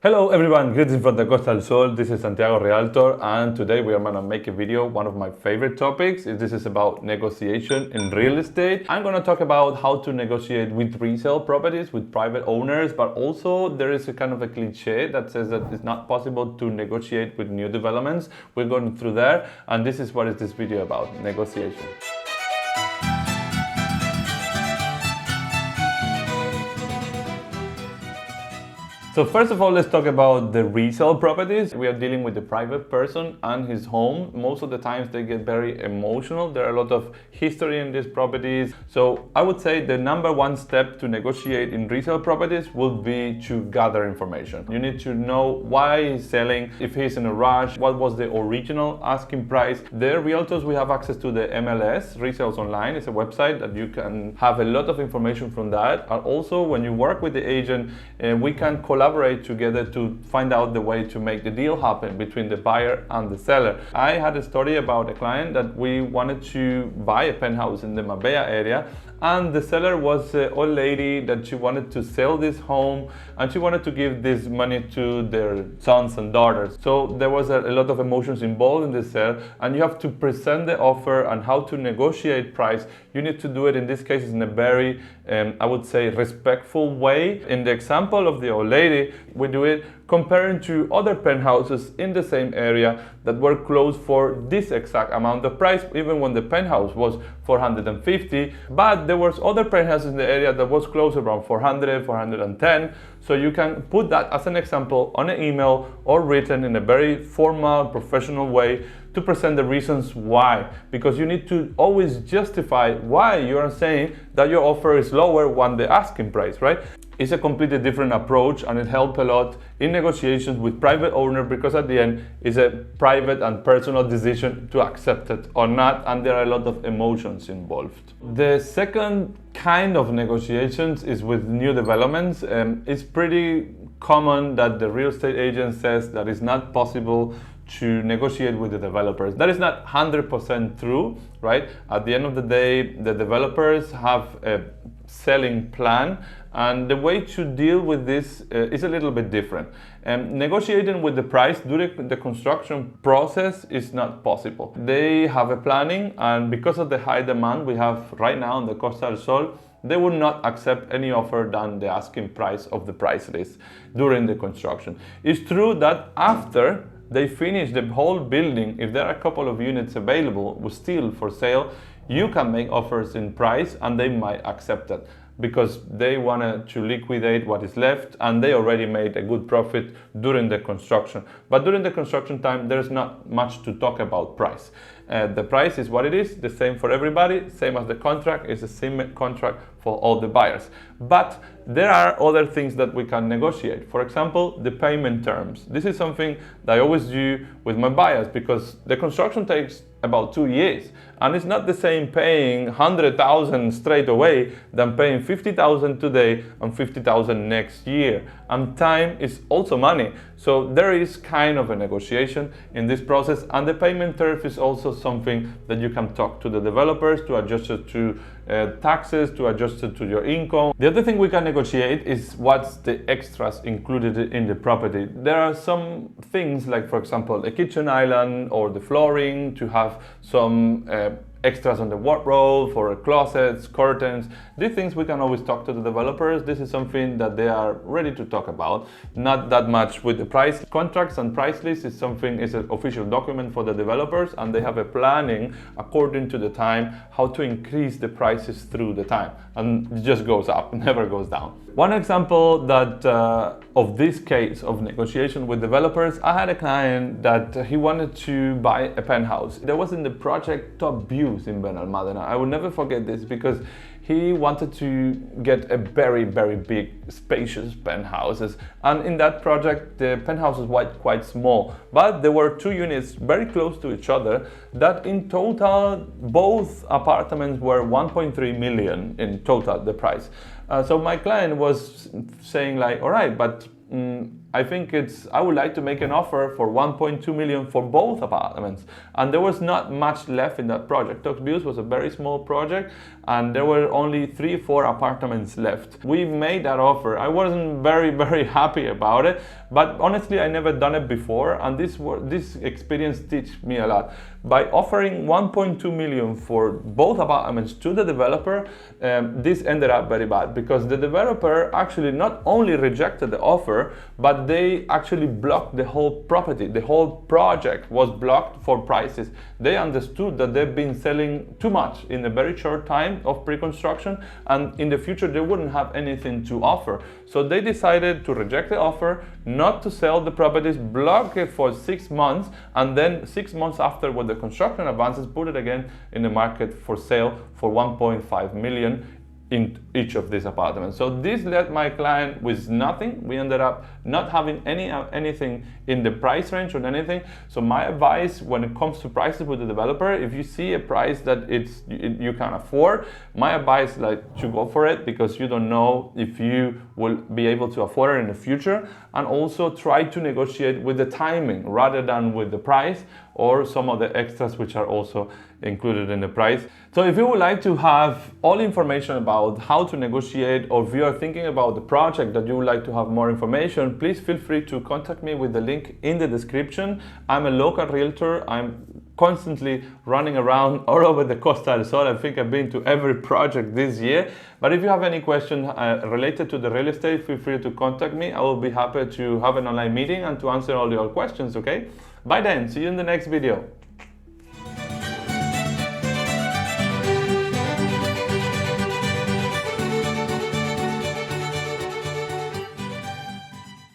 Hello everyone, greetings from the Costa del Sol. This is Santiago, realtor, and today we are going to make a video. One of my favorite topics. This is about negotiation in real estate. I'm going to talk about how to negotiate with resale properties, with private owners, but also there is a kind of a cliche that says that it's not possible to negotiate with new developments. We're going through there, and this is what is this video about, negotiation. So first of all, let's talk about the resale properties. We are dealing with the private person and his home. Most of the times they get very emotional. There are a lot of history in these properties. So I would say the number one step to negotiate in resale properties would be to gather information. You need to know why he's selling, if he's in a rush, what was the original asking price. The realtors, we have access to the MLS, Resales Online. It's a website that you can have a lot of information from that. And also when you work with the agent, we can collaborate together to find out the way to make the deal happen between the buyer and the seller. I had a story about a client that we wanted to buy a penthouse in the Marbella area, and the seller was an old lady that she wanted to sell this home and she wanted to give this money to their sons and daughters. So there was a lot of emotions involved in this sale, and you have to present the offer and how to negotiate price. You need to do it in this case in a very, I would say, respectful way. In the example of the old lady, we do it comparing to other penthouses in the same area that were closed for this exact amount of price, even when the penthouse was 450, but there was other penthouses in the area that was closed around 400, 410. So you can put that as an example on an email or written in a very formal, professional way to present the reasons why, because you need to always justify why you are saying that your offer is lower than the asking price, right? It's a completely different approach, and it helps a lot in negotiations with private owner, because at the end it's a private and personal decision to accept it or not, and there are a lot of emotions involved. The second kind of negotiations is with new developments. It's pretty common that the real estate agent says that it's not possible to negotiate with the developers. That is not 100% true, right? At the end of the day, the developers have a selling plan, and the way to deal with this is a little bit different. Negotiating with the price during the construction process is not possible. They have a planning, and because of the high demand we have right now on the Costa del Sol, they would not accept any offer than the asking price of the price list during the construction. It's true that after they finish the whole building, if there are a couple of units available still for sale, you can make offers in price and they might accept it, because they wanted to liquidate what is left and they already made a good profit during the construction. But during the construction time, there's not much to talk about price. The price is what it is, the same for everybody, same as the contract, it's the same contract for all the buyers. But there are other things that we can negotiate. For example, the payment terms. This is something that I always do with my buyers, because the construction takes about 2 years, and it's not the same paying 100,000 straight away than paying 50,000 today and 50,000 next year. And time is also money. So there is kind of a negotiation in this process, and the payment term is also something that you can talk to the developers to adjust it to taxes, to adjust it to your income. The other thing we can negotiate is what's the extras included in the property. There are some things like, for example, a kitchen island or the flooring, to have some extras on the wardrobe, for closets, curtains. These things we can always talk to the developers. This is something that they are ready to talk about. Not that much with the price. Contracts and price list is something, is an official document for the developers, and they have a planning according to the time how to increase the prices through the time, and it just goes up, never goes down. One example that of this case of negotiation with developers, I had a client that he wanted to buy a penthouse. There was in the project top views in Benalmádena. I will never forget this, because he wanted to get a very, very big, spacious penthouses. And in that project, the penthouses were quite small, but there were 2 units very close to each other that in total, both apartments were 1.3 million in total, the price. So my client was saying like, all right, but I think I would like to make an offer for 1.2 million for both apartments. And there was not much left in that project. Talks Views was a very small project and there were only 3-4 apartments left. We made that offer. I wasn't very happy about it, but honestly I never done it before, and this experience teach me a lot. By offering 1.2 million for both apartments to the developer, this ended up very bad because the developer actually not only rejected the offer, but they actually blocked the whole property. The whole project was blocked for prices. They understood that they've been selling too much in a very short time of pre-construction, and in the future they wouldn't have anything to offer. So they decided to reject the offer, not to sell the properties, block it for 6 months, and then 6 months after, when the construction advances, put it again in the market for sale for 1.5 million in each of these apartments. So this left my client with nothing. We ended up not having anything in the price range or anything. So my advice when it comes to prices with the developer, if you see a price that you can afford, my advice to go for it, because you don't know if you will be able to afford it in the future. And also try to negotiate with the timing rather than with the price or some of the extras which are also included in the price. So if you would like to have all information about how to negotiate, or if you are thinking about the project that you would like to have more information, please feel free to contact me with the link in the description. I'm a local realtor. I'm constantly running around all over the Costa del Sol. I think I've been to every project this year. But if you have any question related to the real estate, feel free to contact me. I will be happy to have an online meeting and to answer all your questions, okay? Bye then, see you in the next video.